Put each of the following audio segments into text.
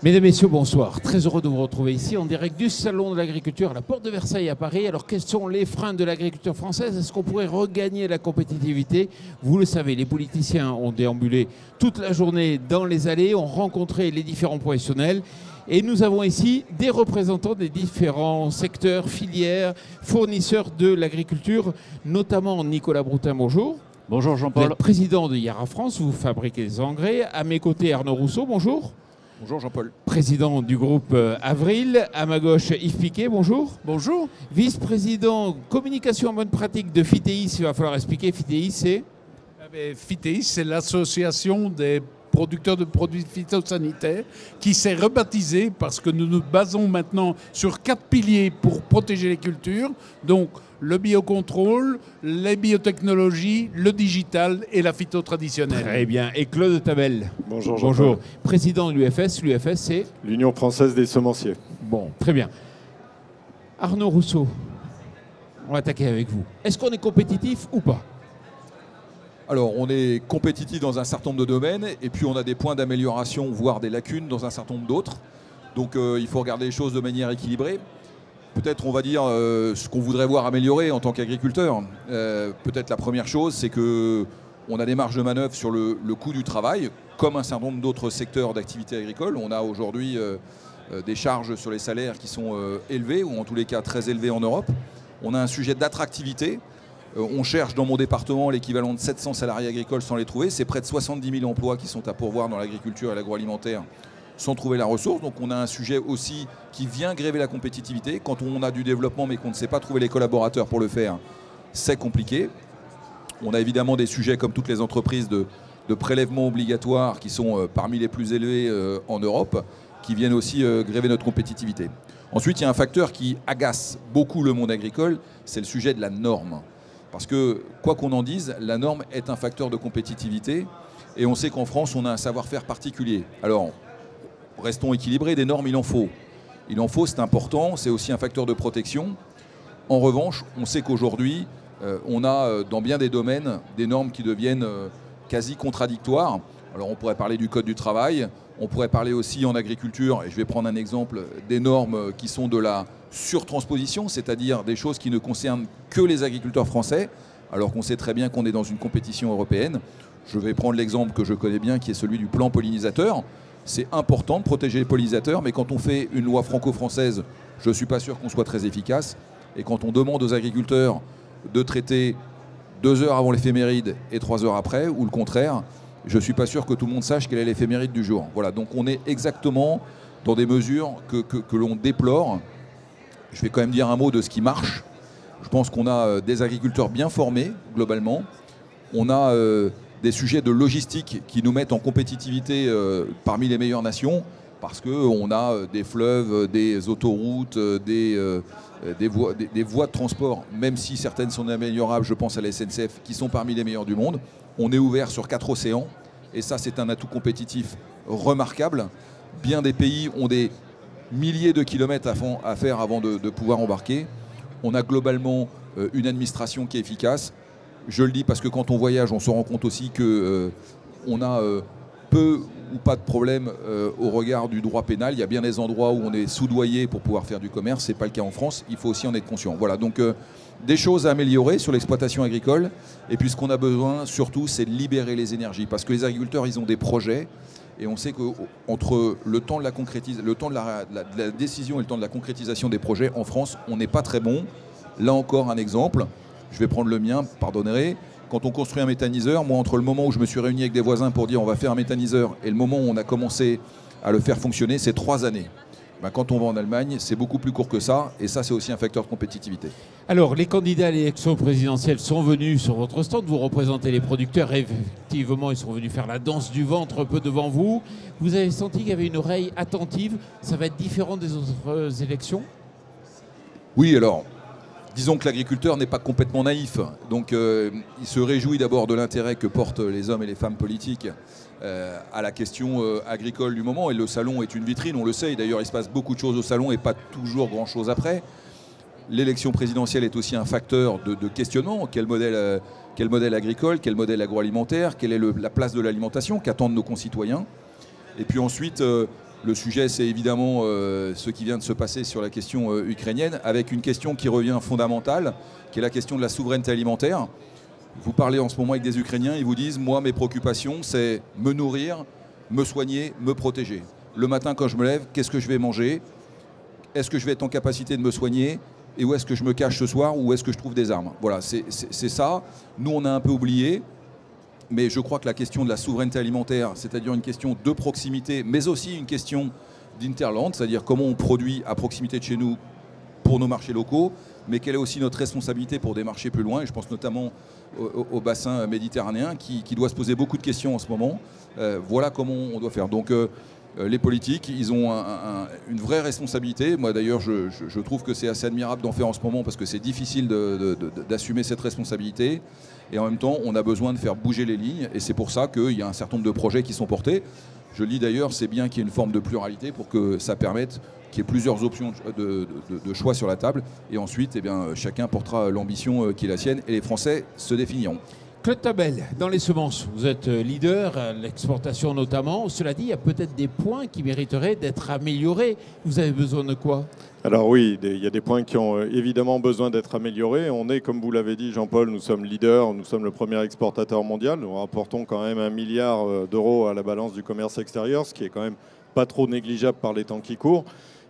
Mesdames, Messieurs, bonsoir. Très heureux de vous retrouver ici en direct du Salon de l'Agriculture à la Porte de Versailles à Paris. Alors, quels sont les freins de l'agriculture française? Est-ce qu'on pourrait regagner la compétitivité? Vous le savez, les politiciens ont déambulé toute la journée dans les allées, ont rencontré les différents professionnels. Et nous avons ici des représentants des différents secteurs, filières, fournisseurs de l'agriculture, notamment Nicolas Broutin, bonjour. Bonjour Jean-Paul. Vous êtes président de Yara France, vous fabriquez des engrais. À mes côtés, Arnaud Rousseau, bonjour. Bonjour Jean-Paul. Président du groupe Avril. À ma gauche, Yves Piquet, bonjour. Bonjour. Vice-président communication en bonne pratique de FITEIS, il va falloir expliquer. FITEIS, c'est FITEIS, c'est l'association des producteurs de produits phytosanitaires qui s'est rebaptisée parce que nous nous basons maintenant sur 4 piliers pour protéger les cultures. Donc le biocontrôle, les biotechnologies, le digital et la phyto traditionnelle. Très bien. Et Claude Tabel. Bonjour. Bonjour. Président de l'UFS. L'UFS, c'est l'Union française des semenciers. Bon, très bien. Arnaud Rousseau, on va attaquer avec vous. Est-ce qu'on est compétitif ou pas? Alors, on est compétitif dans un certain nombre de domaines et puis on a des points d'amélioration, voire des lacunes dans un certain nombre d'autres. Donc, il faut regarder les choses de manière équilibrée. Peut-être, on va dire, ce qu'on voudrait voir améliorer en tant qu'agriculteur. Peut-être la première chose, c'est qu'on a des marges de manœuvre sur le coût du travail, comme un certain nombre d'autres secteurs d'activité agricole. On a aujourd'hui des charges sur les salaires qui sont élevées, ou en tous les cas très élevées en Europe. On a un sujet d'attractivité. On cherche dans mon département l'équivalent de 700 salariés agricoles sans les trouver. C'est près de 70 000 emplois qui sont à pourvoir dans l'agriculture et l'agroalimentaire sans trouver la ressource. Donc on a un sujet aussi qui vient gréver la compétitivité. Quand on a du développement mais qu'on ne sait pas trouver les collaborateurs pour le faire, c'est compliqué. On a évidemment des sujets comme toutes les entreprises de prélèvements obligatoires qui sont parmi les plus élevés en Europe, qui viennent aussi gréver notre compétitivité. Ensuite, il y a un facteur qui agace beaucoup le monde agricole, c'est le sujet de la norme. Parce que, quoi qu'on en dise, la norme est un facteur de compétitivité et on sait qu'en France, on a un savoir-faire particulier. Alors, restons équilibrés, des normes, il en faut. Il en faut, c'est important, c'est aussi un facteur de protection. En revanche, on sait qu'aujourd'hui, on a dans bien des domaines des normes qui deviennent quasi contradictoires. Alors, on pourrait parler du Code du travail, on pourrait parler aussi en agriculture, et je vais prendre un exemple, des normes qui sont de la surtransposition, c'est-à-dire des choses qui ne concernent que les agriculteurs français, alors qu'on sait très bien qu'on est dans une compétition européenne. Je vais prendre l'exemple que je connais bien, qui est celui du plan pollinisateur. C'est important de protéger les pollinisateurs, mais quand on fait une loi franco-française, je ne suis pas sûr qu'on soit très efficace. Et quand on demande aux agriculteurs de traiter 2 heures avant l'éphéméride et 3 heures après, ou le contraire, je ne suis pas sûr que tout le monde sache quelle est l'éphéméride du jour. Voilà, donc on est exactement dans des mesures que l'on déplore. Je vais quand même dire un mot de ce qui marche. Je pense qu'on a des agriculteurs bien formés, globalement. On a des sujets de logistique qui nous mettent en compétitivité parmi les meilleures nations, parce qu'on a des fleuves, des autoroutes, des voies de transport, même si certaines sont améliorables, je pense à la SNCF, qui sont parmi les meilleures du monde. On est ouvert sur 4 océans, et ça, c'est un atout compétitif remarquable. Bien des pays ont des milliers de kilomètres à faire avant de pouvoir embarquer. On a globalement une administration qui est efficace. Je le dis parce que quand on voyage, on se rend compte aussi qu'on a peu ou pas de problème au regard du droit pénal. Il y a bien des endroits où on est soudoyé pour pouvoir faire du commerce. Ce n'est pas le cas en France. Il faut aussi en être conscient. Voilà, donc des choses à améliorer sur l'exploitation agricole. Et puis ce qu'on a besoin surtout, c'est de libérer les énergies. Parce que les agriculteurs, ils ont des projets. Et on sait qu'entre le temps de la décision et le temps de la concrétisation des projets en France, on n'est pas très bon. Là encore, un exemple. Je vais prendre le mien, pardonnerez. Quand on construit un méthaniseur, moi, entre le moment où je me suis réuni avec des voisins pour dire on va faire un méthaniseur et le moment où on a commencé à le faire fonctionner, c'est 3 années. Ben, quand on va en Allemagne, c'est beaucoup plus court que ça. Et ça, c'est aussi un facteur de compétitivité. Alors, les candidats à l'élection présidentielle sont venus sur votre stand. Vous représentez les producteurs. Effectivement, ils sont venus faire la danse du ventre un peu devant vous. Vous avez senti qu'il y avait une oreille attentive. Ça va être différent des autres élections? Oui, alors, disons que l'agriculteur n'est pas complètement naïf. Donc, il se réjouit d'abord de l'intérêt que portent les hommes et les femmes politiques à la question agricole du moment. Et le salon est une vitrine, on le sait. D'ailleurs, il se passe beaucoup de choses au salon et pas toujours grand-chose après. L'élection présidentielle est aussi un facteur de questionnement. Quel modèle agricole, quel modèle agroalimentaire, quelle est la place de l'alimentation qu'attendent nos concitoyens. Et puis ensuite, Le sujet, c'est évidemment ce qui vient de se passer sur la question ukrainienne, avec une question qui revient fondamentale, qui est la question de la souveraineté alimentaire. Vous parlez en ce moment avec des Ukrainiens, ils vous disent « Moi, mes préoccupations, c'est me nourrir, me soigner, me protéger. Le matin, quand je me lève, qu'est-ce que je vais manger? Est-ce que je vais être en capacité de me soigner? Et où est-ce que je me cache ce soir? Ou est-ce que je trouve des armes ?» Voilà, c'est ça. Nous, on a un peu oublié. Mais je crois que la question de la souveraineté alimentaire, c'est-à-dire une question de proximité, mais aussi une question d'interland, c'est-à-dire comment on produit à proximité de chez nous pour nos marchés locaux, mais quelle est aussi notre responsabilité pour des marchés plus loin. Et je pense notamment au bassin méditerranéen qui doit se poser beaucoup de questions en ce moment. Voilà comment on doit faire. Donc les politiques, ils ont une vraie responsabilité. Moi d'ailleurs, je trouve que c'est assez admirable d'en faire en ce moment parce que c'est difficile d'assumer cette responsabilité. Et en même temps, on a besoin de faire bouger les lignes. Et c'est pour ça qu'il y a un certain nombre de projets qui sont portés. Je lis d'ailleurs, c'est bien qu'il y ait une forme de pluralité pour que ça permette qu'il y ait plusieurs options de choix sur la table. Et ensuite, eh bien, chacun portera l'ambition qui est la sienne et les Français se définiront. Claude Tabel, dans les semences, vous êtes leader, à l'exportation notamment. Cela dit, il y a peut-être des points qui mériteraient d'être améliorés. Vous avez besoin de quoi? Alors oui, il y a des points qui ont évidemment besoin d'être améliorés. On est, comme vous l'avez dit Jean-Paul, nous sommes leaders, nous sommes le premier exportateur mondial. Nous rapportons quand même 1 milliard d'euros à la balance du commerce extérieur, ce qui est quand même pas trop négligeable par les temps qui courent.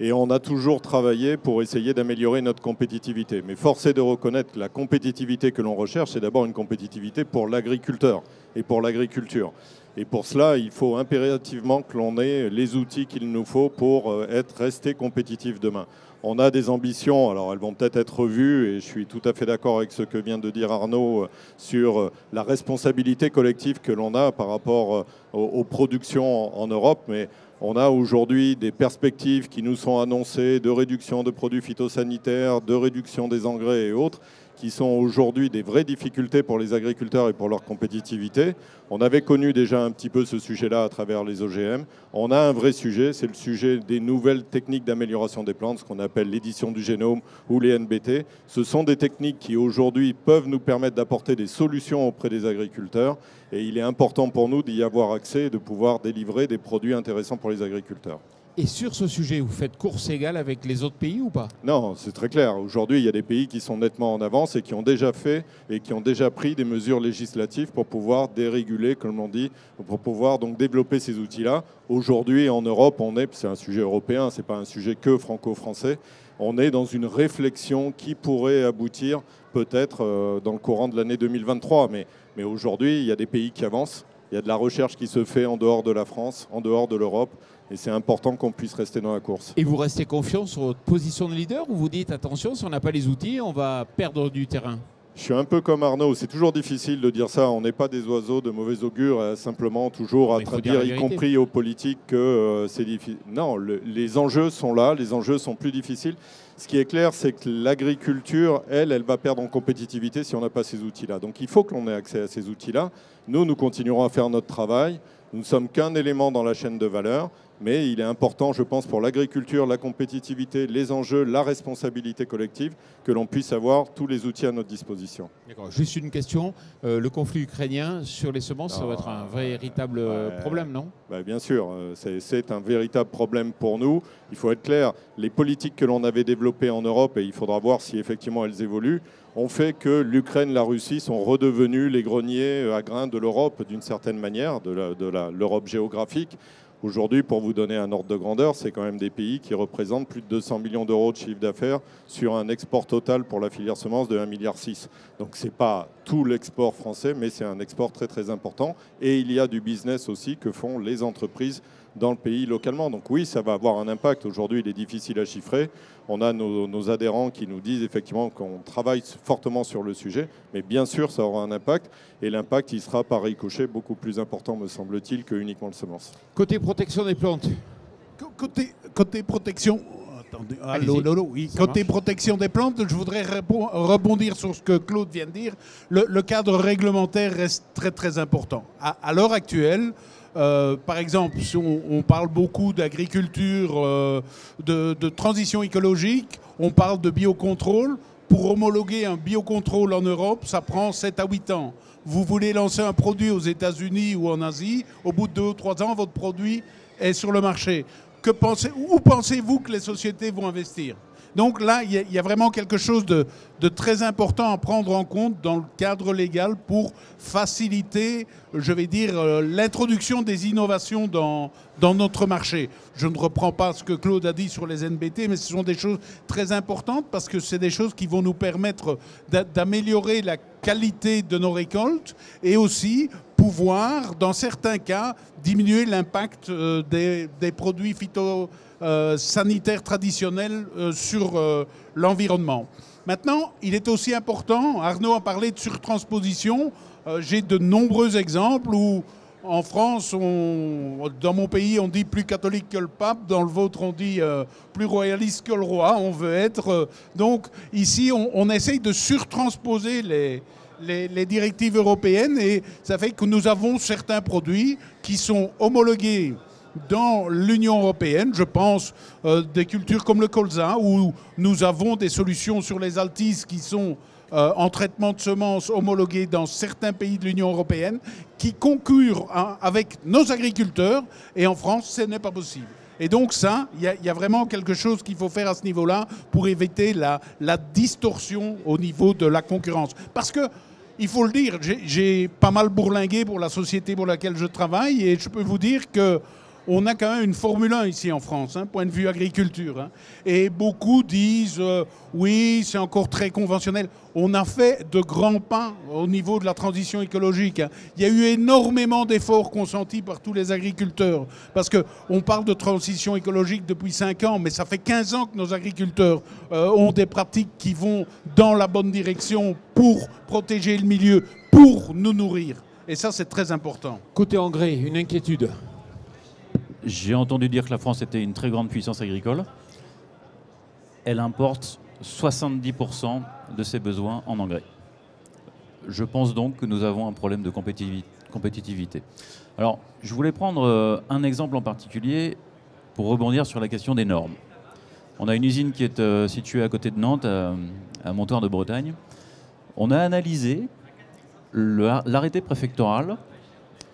Et on a toujours travaillé pour essayer d'améliorer notre compétitivité. Mais force est de reconnaître que la compétitivité que l'on recherche, c'est d'abord une compétitivité pour l'agriculteur et pour l'agriculture. Et pour cela, il faut impérativement que l'on ait les outils qu'il nous faut pour rester compétitif demain. On a des ambitions, alors elles vont peut-être être revues, et je suis tout à fait d'accord avec ce que vient de dire Arnaud sur la responsabilité collective que l'on a par rapport aux productions en Europe. Mais on a aujourd'hui des perspectives qui nous sont annoncées de réduction de produits phytosanitaires, de réduction des engrais et autres, qui sont aujourd'hui des vraies difficultés pour les agriculteurs et pour leur compétitivité. On avait connu déjà un petit peu ce sujet-là à travers les OGM. On a un vrai sujet, c'est le sujet des nouvelles techniques d'amélioration des plantes, ce qu'on appelle l'édition du génome ou les NBT. Ce sont des techniques qui aujourd'hui peuvent nous permettre d'apporter des solutions auprès des agriculteurs. Et il est important pour nous d'y avoir accès et de pouvoir délivrer des produits intéressants pour les agriculteurs. Et sur ce sujet, vous faites course égale avec les autres pays ou pas? Non, c'est très clair. Aujourd'hui, il y a des pays qui sont nettement en avance et qui ont déjà fait et qui ont déjà pris des mesures législatives pour pouvoir déréguler, comme on dit, pour pouvoir donc développer ces outils-là. Aujourd'hui, en Europe, c'est un sujet européen, c'est pas un sujet que franco-français. On est dans une réflexion qui pourrait aboutir peut-être dans le courant de l'année 2023. Mais aujourd'hui, il y a des pays qui avancent. Il y a de la recherche qui se fait en dehors de la France, en dehors de l'Europe. Et c'est important qu'on puisse rester dans la course. Et vous restez confiant sur votre position de leader ou vous dites attention, si on n'a pas les outils, on va perdre du terrain? Je suis un peu comme Arnaud, c'est toujours difficile de dire ça. On n'est pas des oiseaux de mauvais augure, simplement toujours à dire, y compris aux politiques, que c'est difficile. Non, les enjeux sont là, les enjeux sont plus difficiles. Ce qui est clair, c'est que l'agriculture, elle va perdre en compétitivité si on n'a pas ces outils-là. Donc il faut que l'on ait accès à ces outils-là. Nous continuerons à faire notre travail. Nous ne sommes qu'un élément dans la chaîne de valeur, mais il est important, je pense, pour l'agriculture, la compétitivité, les enjeux, la responsabilité collective, que l'on puisse avoir tous les outils à notre disposition. D'accord. Juste une question. Le conflit ukrainien sur les semences, ça va être un véritable problème, non? Bien sûr, c'est un véritable problème pour nous. Il faut être clair, les politiques que l'on avait développées en Europe, et il faudra voir si effectivement elles évoluent, ont fait que l'Ukraine, la Russie sont redevenus les greniers à grains de l'Europe d'une certaine manière, de l'Europe géographique. Aujourd'hui, pour vous donner un ordre de grandeur, c'est quand même des pays qui représentent plus de 200 millions d'euros de chiffre d'affaires sur un export total pour la filière semence de 1,6 milliard. Donc ce n'est pas tout l'export français, mais c'est un export très très important. Et il y a du business aussi que font les entreprises dans le pays localement. Donc oui, ça va avoir un impact. Aujourd'hui, il est difficile à chiffrer. On a nos adhérents qui nous disent effectivement qu'on travaille fortement sur le sujet, mais bien sûr, ça aura un impact. Et l'impact, il sera par ricochet beaucoup plus important, me semble-t-il, que uniquement le semence. Côté protection des plantes. Côté protection... Attendez, oui. Côté protection des plantes, je voudrais rebondir sur ce que Claude vient de dire. Le cadre réglementaire reste très très important. À l'heure actuelle, par exemple, si on parle beaucoup d'agriculture, de transition écologique, on parle de biocontrôle. Pour homologuer un biocontrôle en Europe, ça prend 7 à 8 ans. Vous voulez lancer un produit aux États-Unis ou en Asie, au bout de 2 ou 3 ans, votre produit est sur le marché. où pensez-vous que les sociétés vont investir? Donc là, il y a vraiment quelque chose de très important à prendre en compte dans le cadre légal pour faciliter, je vais dire, l'introduction des innovations dans notre marché. Je ne reprends pas ce que Claude a dit sur les NBT, mais ce sont des choses très importantes parce que c'est des choses qui vont nous permettre d'améliorer la qualité de nos récoltes et aussi pouvoir, dans certains cas, diminuer l'impact des produits phytosanitaires traditionnels sur l'environnement. Maintenant, il est aussi important, Arnaud a parlé de surtransposition, j'ai de nombreux exemples où en France, dans mon pays, on dit plus catholique que le pape, dans le vôtre, on dit plus royaliste que le roi, on veut être. Donc ici, on essaye de surtransposer les directives européennes et ça fait que nous avons certains produits qui sont homologués dans l'Union européenne. Je pense des cultures comme le colza où nous avons des solutions sur les altises qui sont en traitement de semences homologuées dans certains pays de l'Union européenne qui concurrent avec nos agriculteurs et en France, ce n'est pas possible. Et donc ça, il y a vraiment quelque chose qu'il faut faire à ce niveau-là pour éviter la distorsion au niveau de la concurrence. Parce que il faut le dire, j'ai pas mal bourlingué pour la société pour laquelle je travaille et je peux vous dire que on a quand même une Formule 1 ici en France, point de vue agriculture. Et beaucoup disent oui, c'est encore très conventionnel. On a fait de grands pas au niveau de la transition écologique. Il y a eu énormément d'efforts consentis par tous les agriculteurs. Parce qu'on parle de transition écologique depuis 5 ans, mais ça fait 15 ans que nos agriculteurs ont des pratiques qui vont dans la bonne direction pour protéger le milieu, pour nous nourrir. Et ça, c'est très important. Côté engrais, une inquiétude? J'ai entendu dire que la France était une très grande puissance agricole. Elle importe 70% de ses besoins en engrais. Je pense donc que nous avons un problème de compétitivité. Alors, je voulais prendre un exemple en particulier pour rebondir sur la question des normes. On a une usine qui est située à côté de Nantes, à Montoire de Bretagne. On a analysé l'arrêté préfectoral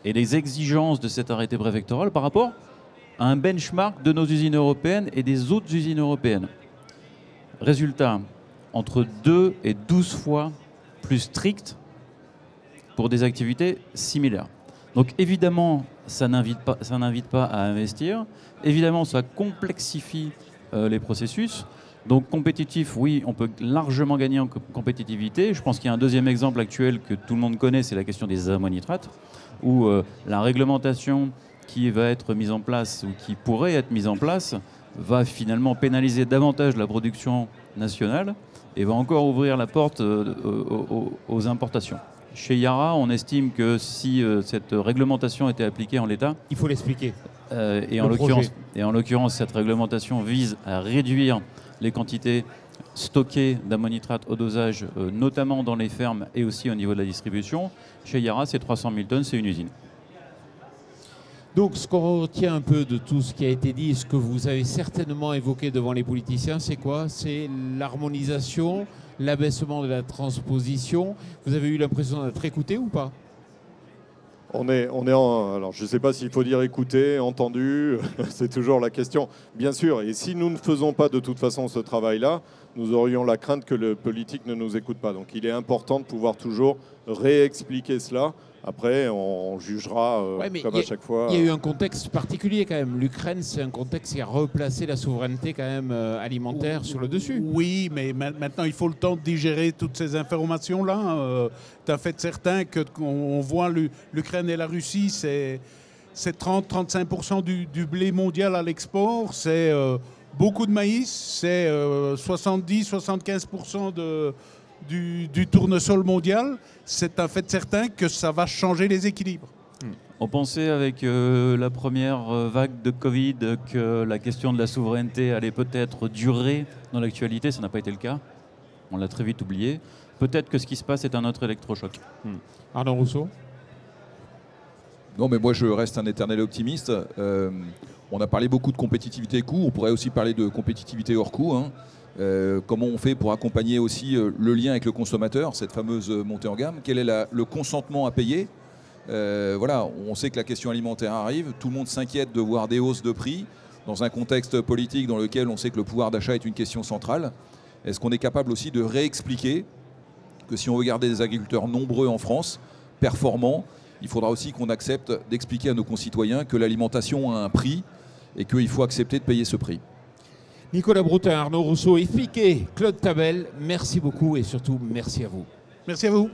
et les exigences de cet arrêté préfectoral par rapport à un benchmark de nos usines européennes et des autres usines européennes. Résultat, entre 2 et 12 fois plus strict pour des activités similaires. Donc évidemment, ça n'invite pas à investir. Évidemment, ça complexifie les processus. Donc compétitif, oui, on peut largement gagner en compétitivité. Je pense qu'il y a un deuxième exemple actuel que tout le monde connaît, c'est la question des ammonitrates, où la réglementation qui va être mise en place ou qui pourrait être mise en place va finalement pénaliser davantage la production nationale et va encore ouvrir la porte aux importations. Chez Yara, on estime que si cette réglementation était appliquée en l'état... Il faut l'expliquer. Et en l'occurrence, cette réglementation vise à réduire les quantités stockées d'ammonitrate au dosage, notamment dans les fermes et aussi au niveau de la distribution. Chez Yara, c'est 300 000 tonnes, c'est une usine. Donc, ce qu'on retient un peu de tout ce qui a été dit, ce que vous avez certainement évoqué devant les politiciens, c'est quoi? C'est l'harmonisation, l'abaissement de la transposition. Vous avez eu l'impression d'être écouté ou pas? Alors, je ne sais pas s'il faut dire écouter, entendu, c'est toujours la question. Bien sûr, et si nous ne faisons pas de toute façon ce travail-là, nous aurions la crainte que le politique ne nous écoute pas. Donc il est important de pouvoir toujours réexpliquer cela. Après, on jugera comme à chaque fois. Il y a eu un contexte particulier quand même. L'Ukraine, c'est un contexte qui a replacé la souveraineté quand même alimentaire sur le dessus. Oui, mais maintenant, il faut le temps de digérer toutes ces informations-là. Tu as fait certain qu'on voit l'Ukraine et la Russie, c'est 30-35% du blé mondial à l'export. C'est beaucoup de maïs. C'est 70-75% du tournesol mondial. C'est un fait certain que ça va changer les équilibres. On pensait avec la première vague de Covid que la question de la souveraineté allait peut-être durer dans l'actualité. Ça n'a pas été le cas. On l'a très vite oublié. Peut-être que ce qui se passe est un autre électrochoc. Arnaud Rousseau? Non, mais moi je reste un éternel optimiste. On a parlé beaucoup de compétitivité coût. On pourrait aussi parler de compétitivité hors coût. Comment on fait pour accompagner aussi le lien avec le consommateur, cette fameuse montée en gamme? Quel est le consentement à payer? Voilà, on sait que la question alimentaire arrive, tout le monde s'inquiète de voir des hausses de prix. dans un contexte politique dans lequel on sait que le pouvoir d'achat est une question centrale, est-ce qu'on est capable aussi de réexpliquer que si on veut garder des agriculteurs nombreux en France, performants, il faudra aussi qu'on accepte d'expliquer à nos concitoyens que l'alimentation a un prix et qu'il faut accepter de payer ce prix. Nicolas Broutin, Arnaud Rousseau, Yves Piquet, Claude Tabel, merci beaucoup et surtout merci à vous. Merci à vous.